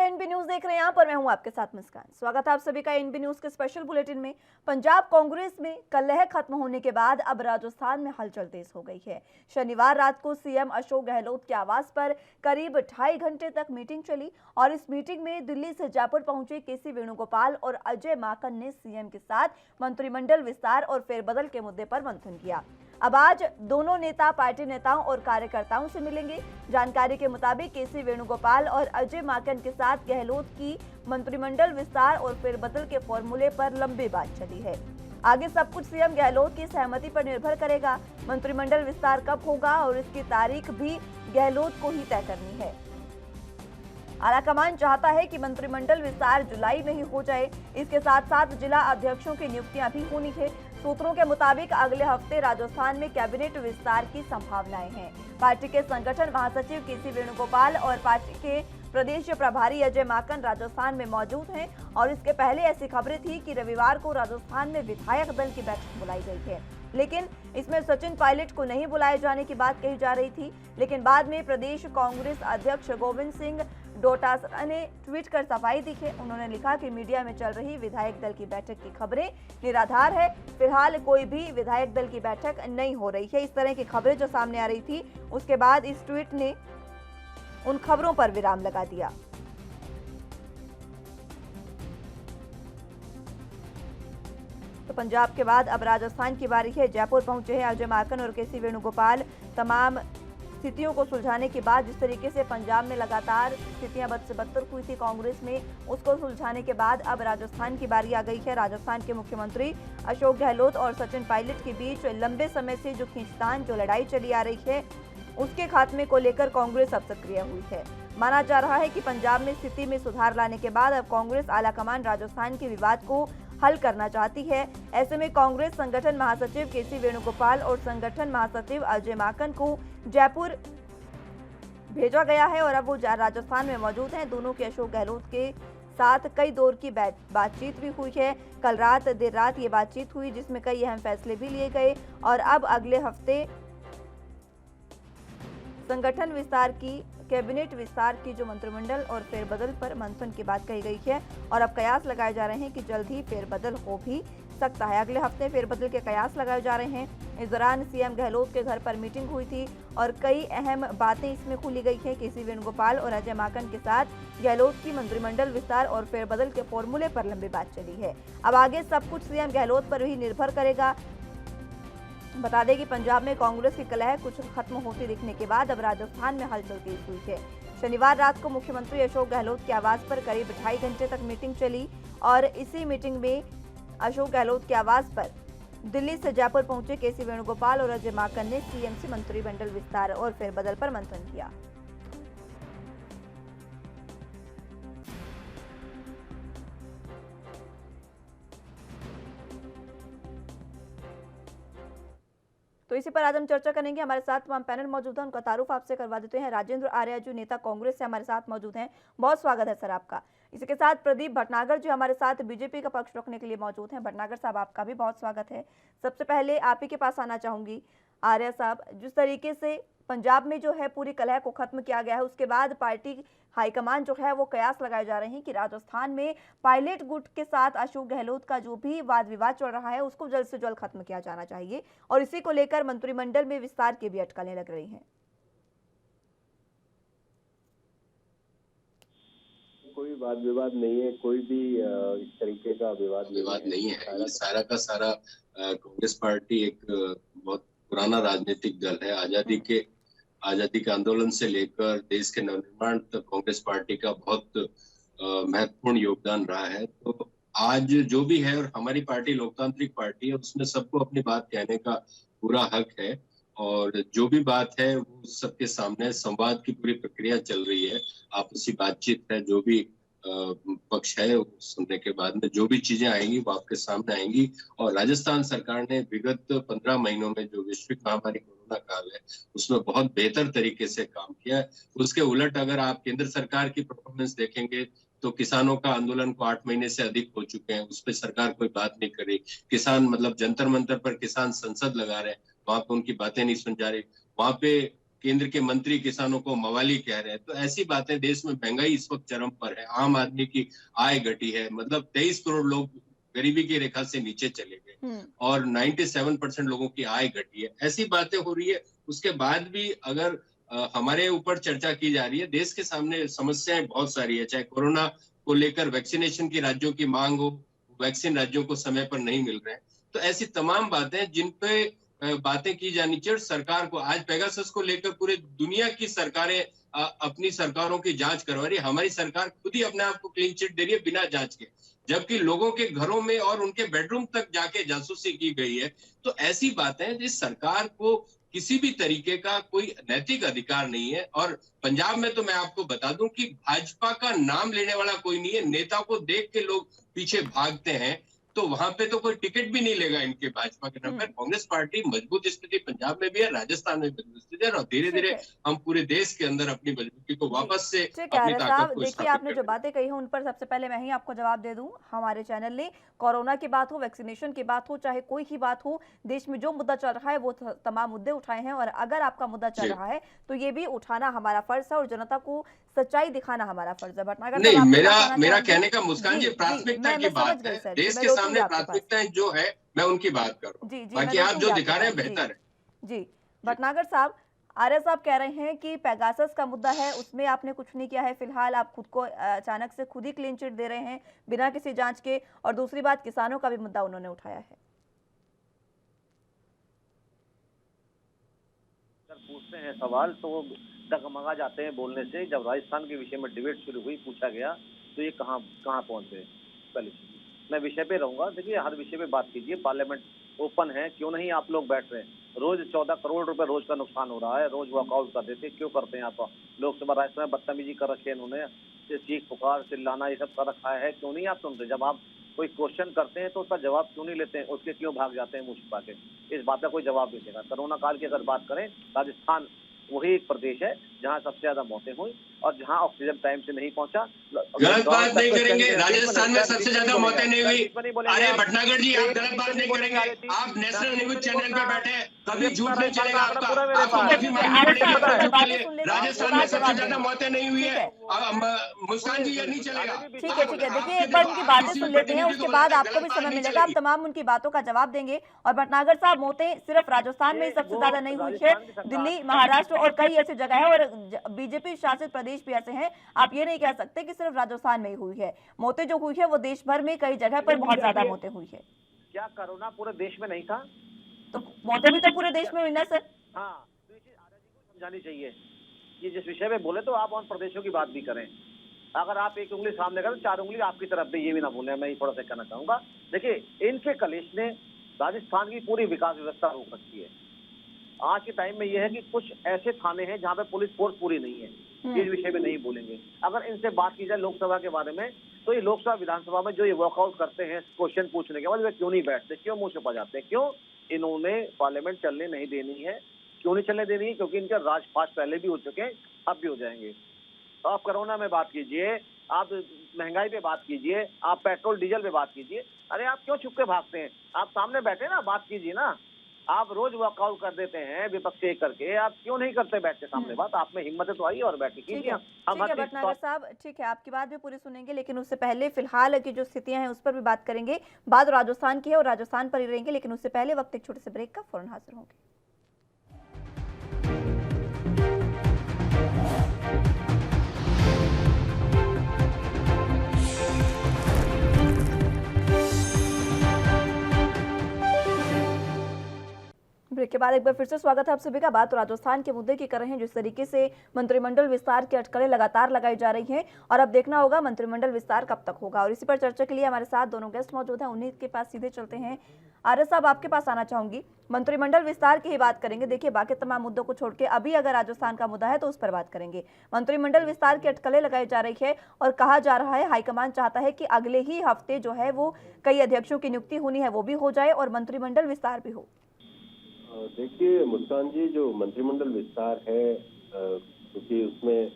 नमस्कार, NB news देख रहे हैं यहाँ पर मैं हूँ आपके साथ मुस्कान। स्वागत है आप सभी का एनबी न्यूज के स्पेशल बुलेटिन में। पंजाब कांग्रेस में कलह खत्म होने के बाद अब राजस्थान में हलचल तेज हो गई है। शनिवार रात को सीएम अशोक गहलोत के आवास पर करीब 2.5 घंटे तक मीटिंग चली और इस मीटिंग में दिल्ली से जयपुर पहुंचे केसी वेणुगोपाल और अजय माकन ने सीएम के साथ मंत्रिमंडल विस्तार और फेरबदल के मुद्दे पर मंथन किया। अब आज दोनों नेता पार्टी नेताओं और कार्यकर्ताओं से मिलेंगे। जानकारी के मुताबिक केसी वेणुगोपाल और अजय माकन के साथ गहलोत की मंत्रिमंडल विस्तार और फेरबदल के फॉर्मूले पर लंबी बात चली है। आगे सब कुछ सीएम गहलोत की सहमति पर निर्भर करेगा। मंत्रिमंडल विस्तार कब होगा और इसकी तारीख भी गहलोत को ही तय करनी है। आलाकमान चाहता है कि मंत्रिमंडल विस्तार जुलाई में ही हो जाए। इसके साथ साथ जिला अध्यक्षों की नियुक्तियां भी होनी है। सूत्रों के मुताबिक अगले हफ्ते राजस्थान में कैबिनेट विस्तार की संभावनाएं हैं। पार्टी के संगठन महासचिव केसी वेणुगोपाल और पार्टी के प्रदेश प्रभारी अजय माकन राजस्थान में मौजूद हैं और इसके पहले ऐसी खबरें थी कि रविवार को राजस्थान में विधायक दल की बैठक बुलाई गई है, लेकिन इसमें सचिन पायलट को नहीं बुलाए जाने की बात कही जा रही थी। लेकिन बाद में प्रदेश कांग्रेस अध्यक्ष गोविंद सिंह डोटासरा ने ट्वीट कर सफाई दी है। उन्होंने लिखा कि मीडिया में चल रही विधायक दल की बैठक की खबरें निराधार है। फिलहाल कोई भी विधायक दल की बैठक नहीं हो रही है। इस तरह की खबरें जो सामने आ रही थी, उसके बाद इस ट्वीट ने उन खबरों पर विराम लगा दिया। तो पंजाब के बाद अब राजस्थान की बारी है। जयपुर पहुंचे हैं अजय माकन और केसी वेणुगोपाल। तमाम स्थितियों को सुलझाने के बाद जिस तरीके से पंजाब में लगातार स्थितियां बद से बदतर हुई थी कांग्रेस में, उसको सुलझाने के बाद अब राजस्थान की बारी आ गई है। राजस्थान के मुख्यमंत्री अशोक गहलोत और सचिन पायलट के बीच लंबे समय से जो खींचतान, जो लड़ाई चली आ रही है, उसके खात्मे को लेकर कांग्रेस अब सक्रिय हुई है। माना जा रहा है कि पंजाब में स्थिति में सुधार लाने के बाद अब कांग्रेस आलाकमान राजस्थान के विवाद को हल करना चाहती है। ऐसे में कांग्रेस संगठन महासचिव केसी वेणुगोपाल और संगठन महासचिव अजय माकन को जयपुर भेजा गया है और अब वो राजस्थान में मौजूद हैं। दोनों के अशोक गहलोत के साथ कई दौर की बातचीत भी हुई है। कल रात देर रात ये बातचीत हुई जिसमें कई अहम फैसले भी लिए गए और अब अगले हफ्ते संगठन विस्तार की, कैबिनेट विस्तार की जो मंत्रिमंडल और फेरबदल पर मंथन की बात कही गई है और अब कयास लगाए जा रहे हैं कि जल्द ही फेरबदल हो भी सकता है। अगले हफ्ते फेरबदल के कयास लगाए जा रहे हैं। इस दौरान सीएम गहलोत के घर पर मीटिंग हुई थी और कई अहम बातें इसमें खुली गई है। केसी वेणुगोपाल और अजय माकन के साथ गहलोत की मंत्रिमंडल विस्तार और फेरबदल के फॉर्मूले पर लंबी बात चली है। अब आगे सब कुछ सीएम गहलोत पर ही निर्भर करेगा। बता दें कि पंजाब में कांग्रेस की कलह कुछ खत्म होती दिखने के बाद अब राजस्थान में हलचल तेज हुई है। शनिवार रात को मुख्यमंत्री अशोक गहलोत के आवास पर करीब 2.5 घंटे तक मीटिंग चली और इसी मीटिंग में अशोक गहलोत के आवास पर दिल्ली से जयपुर पहुंचे केसी वेणुगोपाल और अजय माकन ने सीएम से मंत्रिमंडल विस्तार और फेरबदल पर मंथन किया। तो इसी पर आज हम चर्चा करेंगे। हमारे साथ तमाम पैनल मौजूद हैं, उनका तारुफ आपसे करवा देते हैं। राजेंद्र आर्या जो नेता कांग्रेस से हमारे साथ मौजूद हैं, बहुत स्वागत है सर आपका। इसी के साथ प्रदीप भटनागर जो हमारे साथ बीजेपी का पक्ष रखने के लिए मौजूद हैं। भटनागर साहब, आपका भी बहुत स्वागत है। सबसे पहले आप ही के पास आना चाहूंगी। आर्या साहब, जिस तरीके से पंजाब में जो है पूरी कलह को खत्म किया गया है, उसके बाद पार्टी हाईकमान जो है वो कयास लगाए जा रहे हैं कि राजस्थान में पायलट गुट के साथ अशोक गहलोत का जो भी वाद विवाद चल रहा है उसको जल्द से जल्द खत्म किया जाना चाहिए और इसी को लेकर मंत्रिमंडल में विस्तार की भी अटकलें लग रही हैं। कोई वाद विवाद नहीं है, कोई भी इस तरीके का विवाद नहीं है। ये सारा का सारा कांग्रेस पार्टी एक बहुत पुराना राजनीतिक दल है। आजादी के आंदोलन से लेकर देश के नवनिर्माण तक कांग्रेस पार्टी का बहुत महत्वपूर्ण योगदान रहा है। तो आज जो भी है, और हमारी पार्टी लोकतांत्रिक पार्टी है, उसमें सबको अपनी बात कहने का पूरा हक है और जो भी बात है वो सबके सामने संवाद की पूरी प्रक्रिया चल रही है। आपसी बातचीत है, जो भी पक्ष है सुनने के बाद में जो भी चीजें आएंगी वो आपके सामने आएंगी। और राजस्थान सरकार ने विगत 15 महीनों में जो वैश्विक महामारी कोरोना काल है उसमें बहुत बेहतर तरीके से काम किया है। उसके उलट अगर आप केंद्र सरकार की परफॉर्मेंस देखेंगे तो किसानों का आंदोलन को 8 महीने से अधिक हो चुके हैं, उस पर सरकार कोई बात नहीं कर रही। किसान मतलब जंतर मंतर पर किसान संसद लगा रहे हैं, वहां पे उनकी बातें नहीं सुन जा रही। वहां पे केंद्र के मंत्री किसानों को मवाली कह रहे हैं। तो ऐसी बातें, देश में महंगाई इस वक्त चरम पर है, आम आदमी की आय घटी है, मतलब 23 करोड़ लोग गरीबी की रेखा से नीचे चले गए और 97% लोगों की आय घटी है। ऐसी बातें हो रही है, उसके बाद भी अगर हमारे ऊपर चर्चा की जा रही है। देश के सामने समस्याएं बहुत सारी है, चाहे कोरोना को लेकर वैक्सीनेशन की राज्यों की मांग हो, वैक्सीन राज्यों को समय पर नहीं मिल रहे हैं। तो ऐसी तमाम बातें जिन पे बातें की जानी चाहिए। और सरकार को आज पेगासस को लेकर पूरे दुनिया की सरकारें अपनी सरकारों की जांच करवा रही है। हमारी सरकार खुद ही अपने आप को क्लीन चिट दे रही है बिना जांच के, जबकि लोगों के घरों में और उनके बेडरूम तक जाके जासूसी की गई है। तो ऐसी बातें, जिस सरकार को किसी भी तरीके का कोई नैतिक अधिकार नहीं है। और पंजाब में तो मैं आपको बता दूं कि भाजपा का नाम लेने वाला कोई नहीं है। नेता को देख के लोग पीछे भागते हैं, तो वहां पे तो कोई टिकट भी नहीं लेगा इनके भाजपा के नाम पर। कांग्रेस पार्टी मजबूत स्थिति पंजाब में भी है, राजस्थान में भी मजबूत स्थिति है, और धीरे धीरे हम पूरे देश के अंदर अपनी मजबूती को वापस से ठीक है अपनी आर्य ताकत साहब, को देखिए स्थापित आपने जो बातें कही हैं उन पर सबसे पहले मैं ही आपको जवाब दे दूं। हमारे चैनल ने कोरोना की बात हो, वैक्सीनेशन की बात हो, चाहे कोई ही बात हो, देश में जो मुद्दा चल रहा है वो तमाम मुद्दे उठाए हैं। और अगर आपका मुद्दा चल रहा है तो ये भी उठाना हमारा फर्ज है और जनता को सच्चाई दिखाना हमारा फर्ज है। भटनागर नहीं, साहब, मेरा कहने का मुस्कान जी प्राथमिकता की बात है। सर, देश मैं के लौटूंगी सामने आपके पास। प्राथमिकताएं जो है मैं उनकी बात कर रहा हूँ, जी बाकी आप जो दिखा रहे हैं बेहतर है। जी भटनागर साहब, आर्य साहब कह रहे हैं कि पेगासस का मुद्दा है, उसमें आपने कुछ नहीं किया है, फिलहाल आप खुद को अचानक से खुद ही क्लीन चिट दे रहे हैं बिना किसी जांच के। और दूसरी बात, किसानों का भी मुद्दा उन्होंने उठाया है। पूछते हैं सवाल तो वो डगमगा जाते हैं बोलने से। जब राजस्थान के विषय में डिबेट शुरू हुई, पूछा गया तो ये कहाँ पहुंचे। पहले मैं विषय पे रहूंगा। देखिए, हर विषय पे बात कीजिए, पार्लियामेंट ओपन है, क्यों नहीं आप लोग बैठ रहे हैं। रोज 14 करोड़ रुपए रोज का नुकसान हो रहा है, रोज वॉकआउट कर देते, क्यों करते हैं आप। लोकसभा राज्यसभा में बदतमीजी कर रखी है इन्होंने, चीख पुकार चिल्लाना ये सब कर रखा है, क्यों नहीं आप सुनते। जब आप कोई क्वेश्चन करते हैं तो उसका जवाब क्यों नहीं लेते हैं, उसके क्यों भाग जाते हैं मुंह छुपा के। इस बात का कोई जवाब नहीं देगा। कोरोना काल की अगर बात करें, राजस्थान वही एक प्रदेश है जहां सबसे ज्यादा मौतें हुई और जहां ऑक्सीजन टाइम से नहीं पहुंचा। गलत बात नहीं करेंगे, राजस्थान में सबसे ज्यादा मौतें नहीं हुई। अरे भटनागर जी, आप गलत बात नहीं करेंगे। आप नेशनल न्यूज चैनल पे बैठे, कभी झूठ नहीं चलेगा आपका। आपको माफी मांगनी पड़ेगी। राजस्थान में सबसे ज्यादा मौतें नहीं हुई है। मुस्कान जी, ये नहीं चलेगा। ठीक है, देखिए एक बार उनकी बातें सुन लेते हैं, उसके बाद आपको भी समय मिलेगा, आप तमाम उनकी बातों का जवाब देंगे। और भटनागर साहब, मौतें सिर्फ राजस्थान में ही सबसे ज्यादा नहीं हुई है, दिल्ली, महाराष्ट्र और कई ऐसी जगह है, और बीजेपी शासित प्रदेश भी ऐसे हैं। आप ये नहीं कह सकते कि सिर्फ राजस्थान में ही हुई है। मौतें जो हुई है वो देश भर में कई जगह पर बहुत ज्यादा मौतें हुई है। क्या कोरोना पूरे देश में नहीं था? तो मौतें भी तो पूरे देश में हुई ना सर। हाँ, तो ये चीज आर्य जी को समझानी चाहिए कि जिस विषय में बोले तो आप उन प्रदेशों की बात भी करें। अगर आप एक उंगली सामने करें, 4 उंगली आपकी तरफ भी, ये भी ना भूलें। मैं थोड़ा सा कहना चाहूंगा, देखिए, इनके कलेश ने राजस्थान की पूरी विकास व्यवस्था रोक रखी है। आज के टाइम में यह है कि कुछ ऐसे थाने हैं जहां पे पुलिस फोर्स पूरी नहीं है। इस विषय में नहीं बोलेंगे। अगर इनसे बात की जाए लोकसभा के बारे में, तो ये लोकसभा विधानसभा में जो ये वॉकआउट करते हैं क्वेश्चन पूछने के बाद, वे क्यों नहीं बैठते, क्यों मुंह छुपा जाते हैं, क्यों इन्होंने पार्लियामेंट चलने नहीं देनी है। क्यों नहीं चलने देनी है? क्योंकि इनके राजपाट पहले भी हो चुके हैं, अब भी हो जाएंगे। तो आप कोरोना में बात कीजिए, आप महंगाई पे बात कीजिए, आप पेट्रोल डीजल पे बात कीजिए। अरे आप क्यों छुप के भागते हैं? आप सामने बैठे ना, बात कीजिए ना। आप रोज वॉकआउट कर देते हैं विपक्ष एक करके, आप क्यों नहीं करते बैठ के सामने बात? आप में हिम्मत तो आई और बैठ के कीजिए। ठीक है भटनागर साहब, ठीक है, आपकी बात भी पूरी सुनेंगे, लेकिन उससे पहले फिलहाल की जो स्थितियां हैं उस पर भी बात करेंगे। बात राजस्थान की है और राजस्थान पर ही रहेंगे, लेकिन उससे पहले वक्त एक छोटे से ब्रेक का, फौरन हाजिर होंगे। ब्रेक के बाद एक बार फिर से स्वागत है आप सभी का। बात तो राजस्थान के मुद्दे की कर रहे हैं, जिस तरीके से मंत्रिमंडल विस्तार की अटकलें लगातार लगाई जा रही हैं और अब देखना होगा मंत्रिमंडल विस्तार कब तक होगा। और इसी पर चर्चा के लिए हमारे साथ दोनों गेस्ट मौजूद हैं, उन्हीं के पास सीधे चलते हैं। आर्य साहब, आपके पास आना चाहूंगी। मंत्रिमंडल विस्तार की ही बात करेंगे, देखिए बाकी तमाम मुद्दों को छोड़ के अभी अगर राजस्थान का मुद्दा है तो उस पर बात करेंगे। मंत्रिमंडल विस्तार की अटकलें लगाई जा रही है और कहा जा रहा है हाईकमान चाहता है कि अगले ही हफ्ते जो है वो कई अध्यक्षों की नियुक्ति होनी है, वो भी हो जाए और मंत्रिमंडल विस्तार भी हो। देखिए मुस्कान जी, जो मंत्रिमंडल विस्तार है, क्योंकि उसमें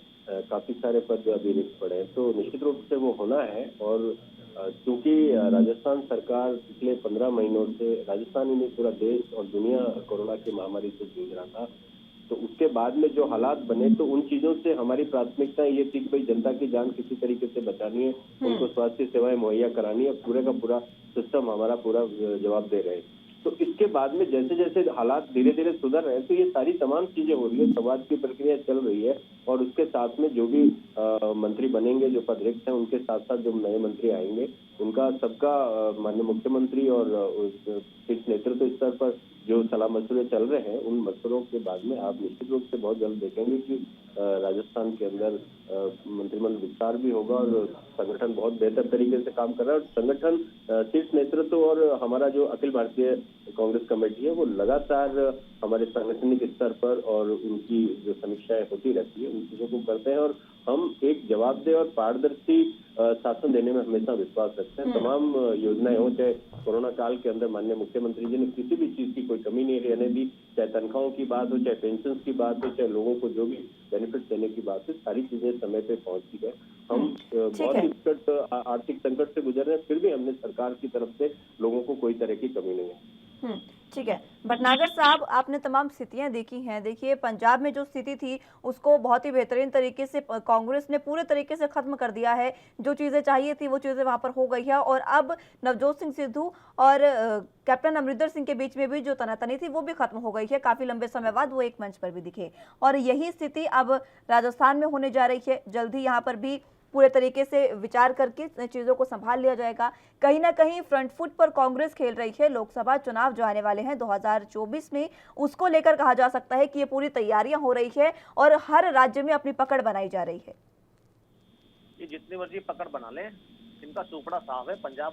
काफी सारे पद अभी रिक्त पड़े हैं, तो निश्चित रूप से वो होना है। और क्योंकि राजस्थान सरकार पिछले 15 महीनों से, राजस्थान ही नहीं पूरा देश और दुनिया कोरोना की महामारी से जूझ रहा था, तो उसके बाद में जो हालात बने तो उन चीजों से हमारी प्राथमिकता ये थी कि भाई जनता की जान किसी तरीके से बचानी है, उनको स्वास्थ्य सेवाएं मुहैया करानी है, पूरे का पूरा सिस्टम हमारा पूरा जवाब दे रहे हैं। तो इसके बाद में जैसे जैसे हालात धीरे धीरे सुधर रहे हैं तो ये सारी तमाम चीजें हो रही है, संवाद की प्रक्रिया चल रही है और उसके साथ में जो भी मंत्री बनेंगे, जो पद रिक्त हैं, उनके साथ साथ जो नए मंत्री आएंगे, उनका सबका माननीय मुख्यमंत्री और शीर्ष नेतृत्व स्तर पर जो सलाह मशवरे चल रहे हैं, उन मशवरों के बाद में आप निश्चित रूप से बहुत जल्द देखेंगे कि राजस्थान के अंदर मंत्रिमंडल विस्तार भी होगा और संगठन बहुत बेहतर तरीके से काम कर रहा है। और संगठन शीर्ष नेतृत्व और हमारा जो अखिल भारतीय कांग्रेस कमेटी है वो लगातार हमारे सांगठनिक स्तर पर और उनकी जो समीक्षाएं होती रहती है उन चीजों को करते हैं और हम एक जवाबदेह और पारदर्शी शासन देने में हमेशा विश्वास रखते हैं। तमाम योजनाएं हो, चाहे कोरोना काल के अंदर माननीय मुख्यमंत्री जी ने किसी भी चीज की कोई कमी नहीं रहने दी, चाहे तनख्वाहों की बात हो, चाहे पेंशन की बात हो, चाहे लोगों को जो भी बेनिफिट देने की बात है, सारी चीजें समय पे पहुंची है। हम बहुत ही आर्थिक संकट से गुजर रहे हैं, फिर भी हमने सरकार की तरफ से लोगों को कोई तरह की कमी नहीं है। ठीक है भटनागर साहब, आपने तमाम स्थितियां देखी हैं। देखिए पंजाब में जो स्थिति थी उसको बहुत ही बेहतरीन तरीके से कांग्रेस ने पूरे तरीके से खत्म कर दिया है। जो चीजें चाहिए थी वो चीजें वहां पर हो गई है और अब नवजोत सिंह सिद्धू और कैप्टन अमरिंदर सिंह के बीच में भी जो तनातनी थी वो भी खत्म हो गई है। काफी लंबे समय बाद वो एक मंच पर भी दिखे और यही स्थिति अब राजस्थान में होने जा रही है। जल्द ही यहाँ पर भी पूरे तरीके से विचार करके चीजों को संभाल लिया जाएगा। कहीं ना कहीं फ्रंट फुट पर कांग्रेस खेल रही है। लोकसभा चुनाव जो आने वाले हैं 2024 में, उसको लेकर कहा जा सकता है कि ये पूरी तैयारियां हो रही है और हर राज्य में अपनी पकड़ बनाई जा रही है। ये जितनी मर्जी पकड़ बना लें, इनका चोपड़ा साफ है। पंजाब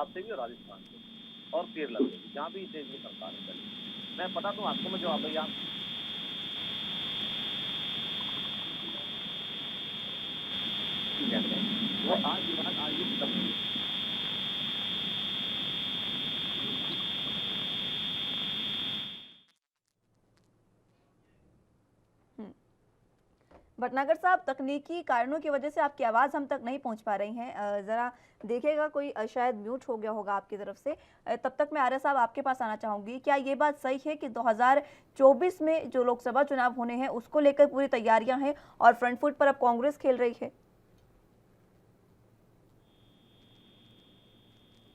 से भी और राजस्थान से और केरला से, जहाँ भी देश में सरकार है। मैं बता दूं आपको, मैं जो भैया वो आज भटनागर साहब, तकनीकी कारणों की वजह से आपकी आवाज हम तक नहीं पहुंच पा रही हैं। जरा देखिएगा, कोई शायद म्यूट हो गया होगा आपकी तरफ से। तब तक मैं आर्य साहब आपके पास आना चाहूंगी। क्या ये बात सही है कि 2024 में जो लोकसभा चुनाव होने हैं उसको लेकर पूरी तैयारियां हैं और फ्रंट फुट पर अब कांग्रेस खेल रही है?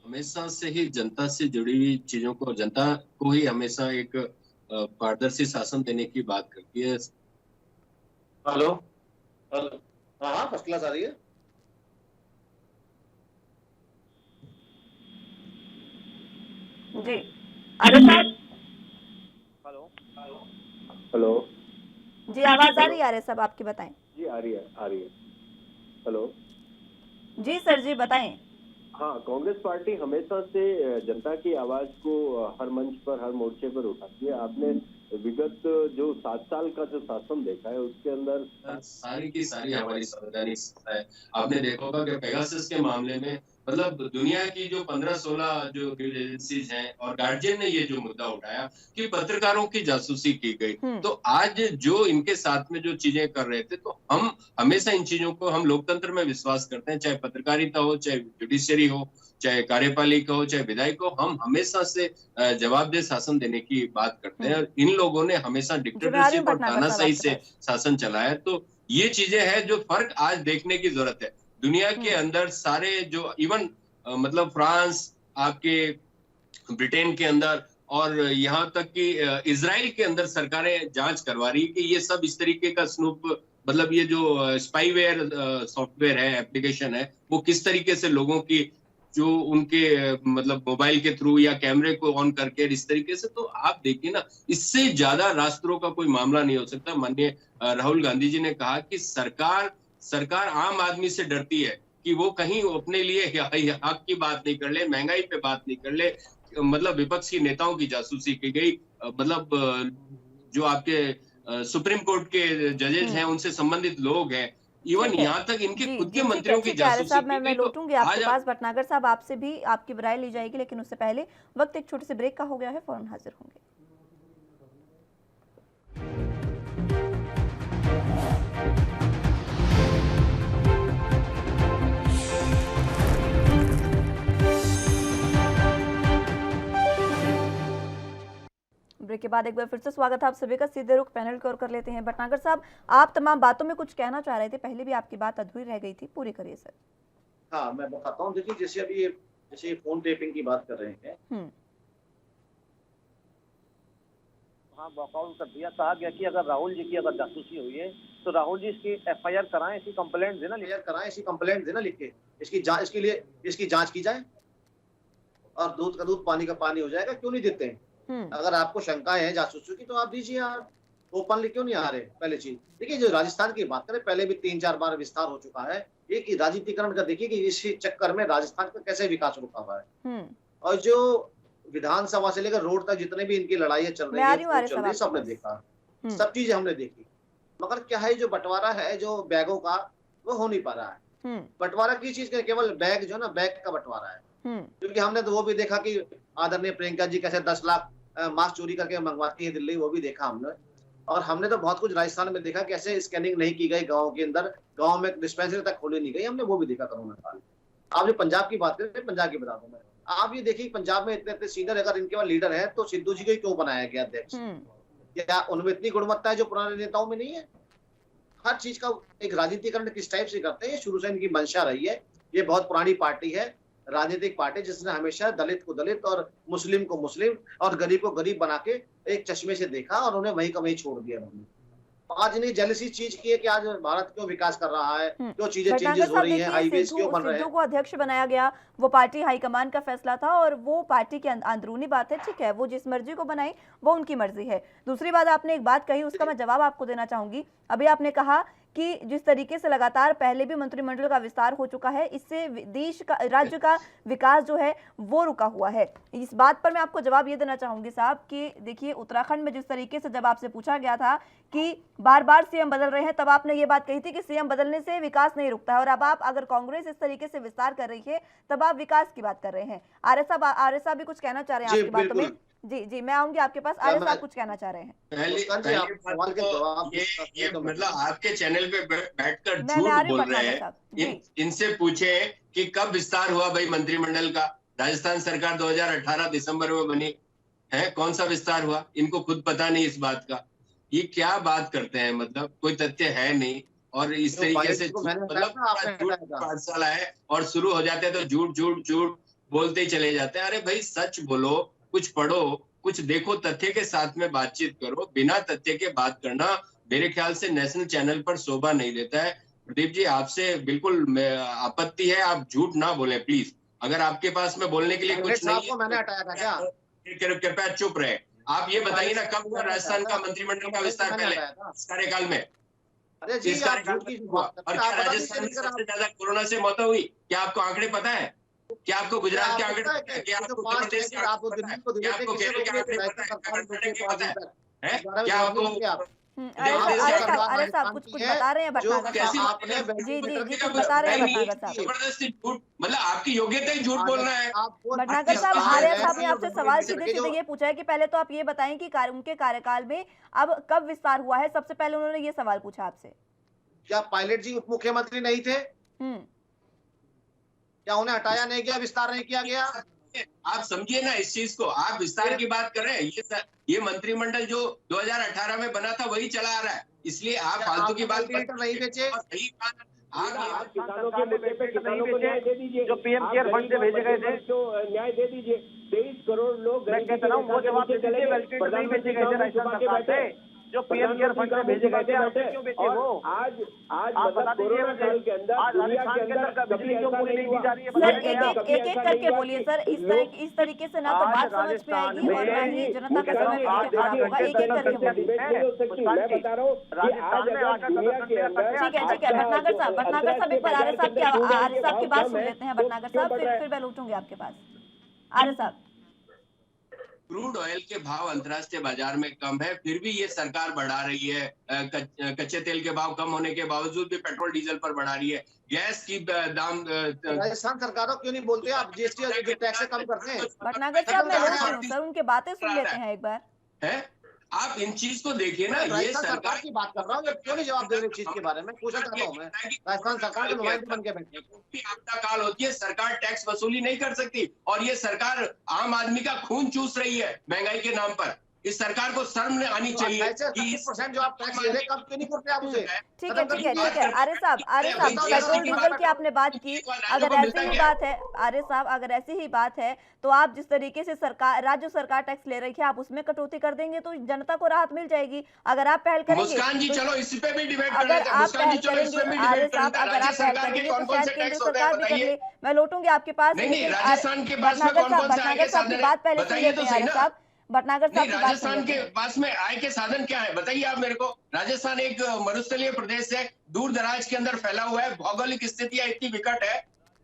हमेशा से ही जनता से जुड़ी हुई चीजों को, जनता को ही हमेशा एक पारदर्शी शासन देने की बात करती है। हेलो, हाँ फर्स्ट क्लास आ रही है। जी आर्य साहब। हेलो जी, आवाज आ रही है आर्य साहब, आपकी बताएं। जी आ रही है। हेलो जी सर जी बताएं। हाँ, कांग्रेस पार्टी हमेशा से जनता की आवाज को हर मंच पर, हर मोर्चे पर उठाती है। आपने विगत जो 7 साल का जो शासन देखा है उसके अंदर सारी की सारी हमारी संवैधानिक संस्था है। आपने देखा होगा कि पेगासस के मामले में मतलब दुनिया की जो 15-16 जो एजेंसीज हैं और गार्जियन ने ये जो मुद्दा उठाया कि पत्रकारों की जासूसी की गई, तो आज जो इनके साथ में जो चीजें कर रहे थे, तो हम हमेशा इन चीजों को, हम लोकतंत्र में विश्वास करते हैं, चाहे पत्रकारिता हो, चाहे जुडिशियरी हो, चाहे कार्यपालिका हो, चाहे विधायक हो, हम हमेशा से जवाबदेह शासन देने की बात करते हैं। इन लोगों ने हमेशा डिक्टेटरशिप और तानाशाही से शासन चलाया। तो ये चीजें हैं जो फर्क आज देखने की जरूरत है। दुनिया के अंदर सारे जो इवन मतलब फ्रांस, आपके ब्रिटेन के अंदर और यहाँ तक कि इजराइल के अंदर सरकारें जांच करवा रही है कि ये सब इस तरीके का स्नूप, मतलब ये जो स्पाईवेयर सॉफ्टवेयर है, एप्लीकेशन है, वो किस तरीके से लोगों की जो उनके मतलब मोबाइल के थ्रू या कैमरे को ऑन करके इस तरीके से, तो आप देखिए ना, इससे ज्यादा राष्ट्रों का कोई मामला नहीं हो सकता। माननीय राहुल गांधी जी ने कहा कि सरकार आम आदमी से डरती है कि वो कहीं अपने लिए हक की बात नहीं कर ले, महंगाई पे बात नहीं कर ले, मतलब विपक्ष की नेताओं की जासूसी की गई, मतलब जो आपके सुप्रीम कोर्ट के जजेस हैं, उनसे संबंधित लोग हैं, इवन यहाँ तक इनके खुद के मंत्रियों की जासूसी साहब, मैं लौटूंगी आपके पास। भटनागर साहब, आपसे भी आपकी राय ली जाएगी, लेकिन उससे पहले वक्त एक छोटे से ब्रेक का हो गया है, फौरन हाजिर होंगे। ब्रेक के बाद एक बार फिर से स्वागत है आप सभी का। सीधे रुख पैनल की ओर कर लेते हैं। भटनागर साहब, आप तमाम बातों में कुछ कहना चाह रहे थे, पहले भी आपकी बात अधूरी रह गई थी, पूरी करिए सर। हाँ, मैं बताता हूँ। देखिए, जैसे अभी जैसे फोन टेपिंग की बात कर रहे हैं, हाँ, वॉकआउट कर दिया। कहा गया कि अगर राहुल जी की अगर जासूसी हुई है तो राहुल जी इसकी एफआईआर कराएं, इसकी कंप्लेंट देना लिख के इसके लिए इसकी जांच की जाए और दूध का दूध पानी का पानी हो जाएगा। क्यों नहीं देते हैं? अगर आपको शंकाएं हैं जासूसी की तो आप दीजिए यार। ओपनली क्यों नहीं आ रहे? पहले चीज देखिए, जो राजस्थान की बात करें, पहले भी 3-4 बार विस्तार हो चुका है। एक राजनीतिकरण का देखिए कि इस चक्कर में राजस्थान का कैसे विकास रुका हुआ है। और जो विधानसभा से लेकर रोड तक जितने भी इनकी लड़ाइयां चल रही है, सबने देखा, सब चीजें हमने देखी। मगर क्या है, जो बंटवारा है जो बैगों का, वो हो नहीं पा रहा है। बंटवारा की चीज का केवल बैग जो है ना, बैग का बंटवारा है। क्योंकि हमने तो वो भी देखा कि आदरणीय प्रियंका जी कैसे 10 लाख मास्क चोरी करके मंगवाती है दिल्ली, वो भी देखा हमने। और हमने तो बहुत कुछ राजस्थान में देखा, कैसे स्कैनिंग नहीं की गई गाँव के अंदर, गाँव में डिस्पेंसरी तक खोली नहीं गई, हमने वो भी देखा कोरोना काल। आप जो पंजाब की बात करें, पंजाब की बता दूं मैं, आप ये देखिए पंजाब में इतने सीनियर अगर इनके पास लीडर है तो सिद्धू जी को क्यों बनाया गया अध्यक्ष? क्या उनमें इतनी गुणवत्ता है जो पुराने नेताओं में नहीं है? हर चीज का एक राजनीतिकरण किस टाइप से करते हैं, शुरू से इनकी मंशा रही है। ये बहुत पुरानी पार्टी है, राजनीतिक पार्टी, जिसने हमेशा दलित को दलित और मुस्लिम को मुस्लिम और गरीब को गरीब बना के एक चश्मे से देखा और उन्हें वहीं का वहीं छोड़ दिया उन्होंने। आज नहीं जेलसी चीज की है कि आज भारत क्यों विकास कर रहा है, क्यों चीजें चेंजेस हो रही हैं, हाईवेज क्यों बन रहे हैं। सिद्धू को अध्यक्ष बनाया गया, वो पार्टी हाईकमान का फैसला था और वो पार्टी की अंदरूनी बात है, ठीक है, वो जिस मर्जी को बनाए वो उनकी मर्जी है। दूसरी बात, आपने एक बात कही, उसका मैं जवाब आपको देना चाहूंगी। अभी आपने कहा कि जिस तरीके से लगातार पहले भी मंत्रिमंडल का विस्तार हो चुका है, इससे देश का, राज्य का विकास जो है वो रुका हुआ है। इस बात पर मैं आपको जवाब ये देना चाहूंगी साहब कि देखिए, उत्तराखंड में जिस तरीके से जब आपसे पूछा गया था कि बार बार सीएम बदल रहे हैं, तब आपने ये बात कही थी कि सीएम बदलने से विकास नहीं रुकता है। और अब आप, अगर कांग्रेस इस तरीके से विस्तार कर रही है, तब आप विकास की बात कर रहे हैं। आर्य साहब भी कुछ कहना चाह रहे हैं आपकी बातों में। जी, मैं आऊंगी आपके पास। आर्य साहब कुछ कहना चाह रहे हैं। ये मतलब आपके चैनल पे बैठकर झूठ बोल रहे हैं। इनसे पूछे कि कब विस्तार हुआ भाई मंत्रिमंडल का? राजस्थान सरकार 2018 दिसंबर में बनी है, कौन सा विस्तार हुआ? इनको खुद पता नहीं इस बात का। ये क्या बात करते हैं, मतलब कोई तथ्य है नहीं। और इस तरीके से मतलब पाठशाला है और शुरू हो जाते हैं तो झूठ झूठ झूठ बोलते ही चले जाते हैं। अरे भाई, सच बोलो, कुछ पढ़ो, कुछ देखो, तथ्य के साथ में बातचीत करो। बिना तथ्य के बात करना मेरे ख्याल से नेशनल चैनल पर शोभा नहीं देता है। प्रदीप जी, आपसे बिल्कुल आपत्ति है, आप झूठ ना बोले प्लीज। अगर आपके पास में बोलने के लिए कुछ नहीं है, मैंने हटाया था क्या? कृपया चुप रहे। आप ये बताइए ना, कब हुआ राजस्थान का मंत्रिमंडल का विस्तार? पहले कार्यकाल में। अरे जी, और क्या राजस्थान में सबसे ज्यादा कोरोना से मौतें हुई? क्या आपको आंकड़े पता है? क्या आपको गुजरात के आंकड़े पता है? क्या आपको उत्तर प्रदेश के आंकड़े पता है? क्या आपको केरल के आंकड़े पता है? कर्नाटक के पता है? क्या आपको अरे साहब कुछ बता रहे हैं भटनागर साहब। जी कुछ बता रहे हैं भटनागर साहब। जबरदस्ती झूठ, मतलब आपकी योग्यता ही झूठ बोलना है। भटनागर साहब, आर्य साहब ने आपसे सवाल सीधे सीधे ये पूछा है कि पहले तो आप ये बताएं कि उनके कार्यकाल में अब कब विस्तार हुआ है। सबसे पहले उन्होंने ये सवाल पूछा आपसे। क्या पायलट जी उप मुख्यमंत्री नहीं थे? क्या उन्हें हटाया नहीं गया, विस्तार नहीं किया गया? आप समझिए ना इस चीज को। आप विस्तार की बात कर रहे हैं, ये मंत्रिमंडल जो 2018 में बना था वही चला आ रहा है। इसलिए आप फालतू की बात नहीं बेचे। आप किसानों के मुद्दे पे किसानों को न्याय दे दीजिए। जो पीएम केयर फंड से भेजे गए थे, तो न्याय दे दीजिए। 23 करोड़ लोग मैं कहता हूँ वो जवाब नहीं भेजे गए थे राजस्थान सरकार से, जो पीएम केयर फंड में भेजे गए थे। आपने क्यों बेचे वो? आज आप बता दीजिए मुझे, आज राजस्थान के अंदर बिजली क्यों पूरी नहीं दी जा रही है? सर एक करके बोलिए सर। इस तरीके से ना तो बात समझ में आएगी और ना ही जनता का समय खराब होगा। एक करके बोलिए। मैं बता रहा हूँ ठीक है भटनागर साहब एक बार आर्य साहब की बात सुन लेते हैं। भटनागर साहब फिर मैं लौटूंगी आपके पास। आर्य साहब, क्रूड ऑयल के भाव अंतर्राष्ट्रीय बाजार में कम है, फिर भी ये सरकार बढ़ा रही है। कच्चे तेल के भाव कम होने के बावजूद भी पेट्रोल डीजल पर बढ़ा रही है। गैस की दाम राजस्थान सरकारों क्यों नहीं बोलते? आप जीएसटी और टैक्स कम करते हैं। भटनागर साहब मैं रोक रही हूं सर, उनके बातें सुन लेते हैं एक बार। है, आप इन चीज को देखिए ना। ये सरकार की बात कर रहा हूँ, क्यों नहीं जवाब दे रहे चीज के बारे में? पूछना चाहता हूँ मैं। राजस्थान सरकार के नुमाइंदे बन के बैठे। आपदा काल होती है, सरकार टैक्स वसूली नहीं कर सकती और ये सरकार आम आदमी का खून चूस रही है महंगाई के नाम पर। इस सरकार को शर्म नहीं आनी चाहिए कि 30% जो आप टैक्स ले रहे हैं, कब क्यों नहीं करते आप उसे? ठीक है ठीक है ठीक है। आर्य साहब पेट्रोल डीजल की आपने बात की, अगर ऐसी ही बात है आर्य साहब, अगर ऐसी ही बात है तो आप जिस तरीके से सरकार, राज्य सरकार टैक्स ले रही है, आप उसमें कटौती कर देंगे तो जनता को राहत मिल जाएगी। अगर आप पहल करेंगे, मुस्कान जी, तो चलो इस पे भी डिबेट कर अगर लेते हैं। आप मुस्कान जी, पहल चलो इस पे करेंगे भी आर्य डिबेट कर साहब, लेते हैं। अगर आप राज्य पहल सरकार के करेंगे तो कौन कौन शायद से केंद्र टैक्स होते हैं सरकार भी कर ले। बताइए। मैं लौटूंगी आपके पास, नहीं, लेकिन राजस्थान के पास में भटनागर कौन कौन से आय भटनागर के साहब की साधन बात है पहले सुन बताइए लेते तो हैं सही आर्य ना। साहब, भटनागर नहीं, साहब की बात सुन राजस्थान लेते के हैं। पास में आय के साधन क्या है बताइए आप मेरे को। राजस्थान एक मरुस्थलीय प्रदेश है, दूर दराज के अंदर फैला हुआ है, भौगोलिक स्थितियां इतनी विकट है।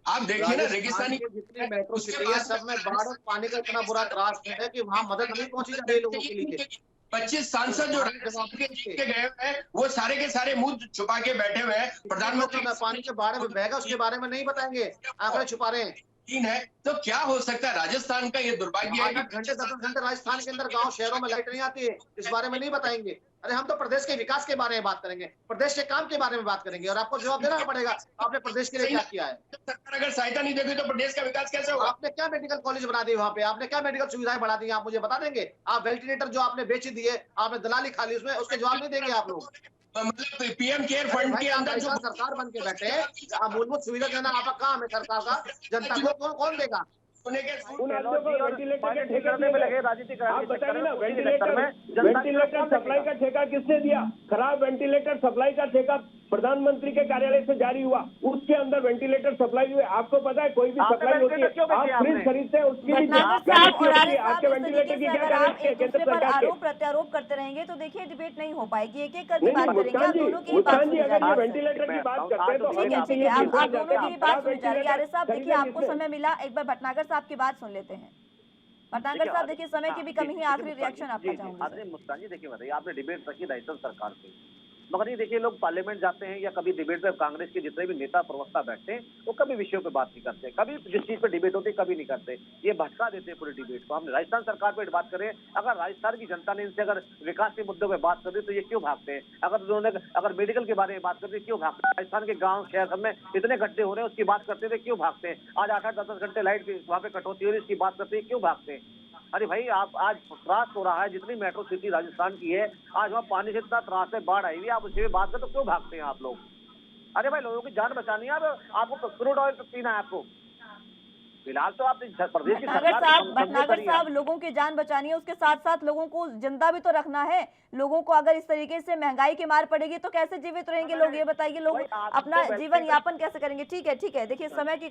आप देखिए ना, रेगिस्तानी जितनी मेट्रो उसके सिटी है, बाद सब में बाढ़ और पानी का इतना बुरा त्रास है कि वहाँ मदद नहीं पहुंची जा रही लोगों के लिए। 25 सांसद जो राजस्थान के जीत के गए हुए हैं, वो सारे के सारे मुंह छुपा के बैठे हुए हैं। प्रधानमंत्री पानी के बारे में बहेगा, उसके बारे में नहीं बताएंगे, आंकड़े छुपा रहे हैं। है तो क्या हो सकता है। राजस्थान का ये दुर्भाग्य है 8 घंटे 10 घंटे राजस्थान के अंदर गांव शहरों में लाइट नहीं आती है, इस बारे में नहीं बताएंगे। अरे हम तो प्रदेश के विकास के बारे में बात करेंगे, प्रदेश के काम के बारे में बात करेंगे, और आपको जवाब देना पड़ेगा आपने प्रदेश के लिए क्या किया है। सरकार अगर सहायता नहीं देगी तो प्रदेश का विकास कैसे होगा। आपने क्या मेडिकल कॉलेज बना दी वहाँ पे, आपने क्या मेडिकल सुविधाएं बढ़ा दी, आप मुझे बता देंगे। आप वेंटिलेटर जो आपने बेच दिए, आपने दलाली खा ली, उसमें उसके जवाब नहीं देंगे आप लोग। मतलब पीएम केयर फंड के अंदर जो सरकार बन के बैठे हैं, मूलभूत सुविधा देना आपका काम है सरकार का, जनता को कौन देगा। उन आदमियों को वेंटिलेटर के ठेके करने में लगे राजनीतिक आप बताइए ना, वेंटिलेटर सप्लाई का ठेका किसने दिया? खराब वेंटिलेटर सप्लाई का ठेका प्रधानमंत्री के कार्यालय से जारी हुआ, उसके अंदर वेंटिलेटर सप्लाई हुई। आपको पता है कोई भी सप्लाई होती है, आप फ्रिज खरीदते हैं, उसकी भी आपके वेंटिलेटर की क्या गारंटी है केंद्र सरकार के? आरोप प्रत्यारोप करते रहेंगे तो देखिए डिबेट नहीं हो पाएगी, एक एक करके नहीं बात करेंगे। आप दोनों की ही बात मुस्कान जी, सुनी जा अगर ये रही है। वेंटिलेटर की बात करते हैं तो ठीक है हम ठीक है, आप ये दोनों की ही बात सुनी जा रही है। आर्य साहब देखिए, खरीदें आपको किससे? समय मिला, एक बार भटनागर साहब की बात सुन लेते हैं। भटनागर साहब देखिए, समय की भी कमी है, आखिरी रिएक्शन आपका चाहूंगी। मुस्कान जी देखिए, बताइए आपने डिबेट रखी राजस्थान सरकार पे, मगर ये देखिए लोग पार्लियामेंट जाते हैं या कभी डिबेट पे कांग्रेस के जितने भी नेता प्रवक्ता बैठते हैं वो कभी विषयों पे बात नहीं करते, कभी जिस चीज पे डिबेट होती है कभी नहीं करते, ये भटका देते हैं पूरे डिबेट को। हमने राजस्थान सरकार पे बात करें, अगर राजस्थान की जनता ने इनसे अगर विकास के मुद्दों पे बात कर दी तो ये क्यों भागते हैं। अगर उन्होंने अगर मेडिकल के बारे में बात करते क्यों भागते हैं। राजस्थान के गाँव शहर सब में इतने गड्ढे हो रहे हैं उसकी बात करते थे क्यों भागते हैं। आज 8-8 10-10 घंटे लाइट वहाँ पे कटौती हो रही है इसकी बात करते हैं क्यों भागते हैं। अरे भाई, आप आज त्रास हो रहा है, जितनी मेट्रो सिटी राजस्थान की है आज वहाँ पानी से इतना त्रास है, बाढ़ आई हुई है, आप उससे बात करें तो क्यों भागते हैं आप लोग। अरे भाई, लोगों की जान बचानी है, आपको क्रूड ऑयल पीना है आपको। फिलहाल तो आप प्रदेश की भटनागर साहब, लोगों की जान बचानी है, उसके साथ साथ लोगों को जिंदा भी तो रखना है। लोगों को अगर इस तरीके से महंगाई की मार पड़ेगी तो कैसे जीवित रहेंगे लोग, ये बताइए। लोग अपना जीवन यापन कैसे करेंगे। ठीक है देखिए, समय की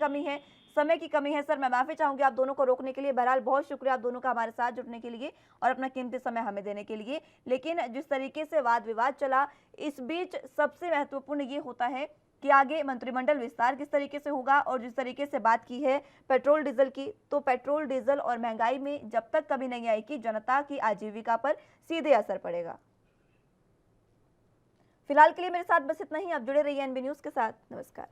कमी है सर, मैं माफी चाहूंगी आप दोनों को रोकने के लिए। बहरहाल बहुत शुक्रिया आप दोनों का हमारे साथ जुड़ने के लिए और अपना कीमती समय हमें देने के लिए। लेकिन जिस तरीके से वाद विवाद चला, इस बीच सबसे महत्वपूर्ण ये होता है कि आगे मंत्रिमंडल विस्तार किस तरीके से होगा। और जिस तरीके से बात की है पेट्रोल डीजल की, तो पेट्रोल डीजल और महंगाई में जब तक कमी नहीं आएगी जनता की आजीविका पर सीधे असर पड़ेगा। फिलहाल के लिए मेरे साथ बस इतना ही। आप जुड़े रहिए एनबी न्यूज के साथ। नमस्कार।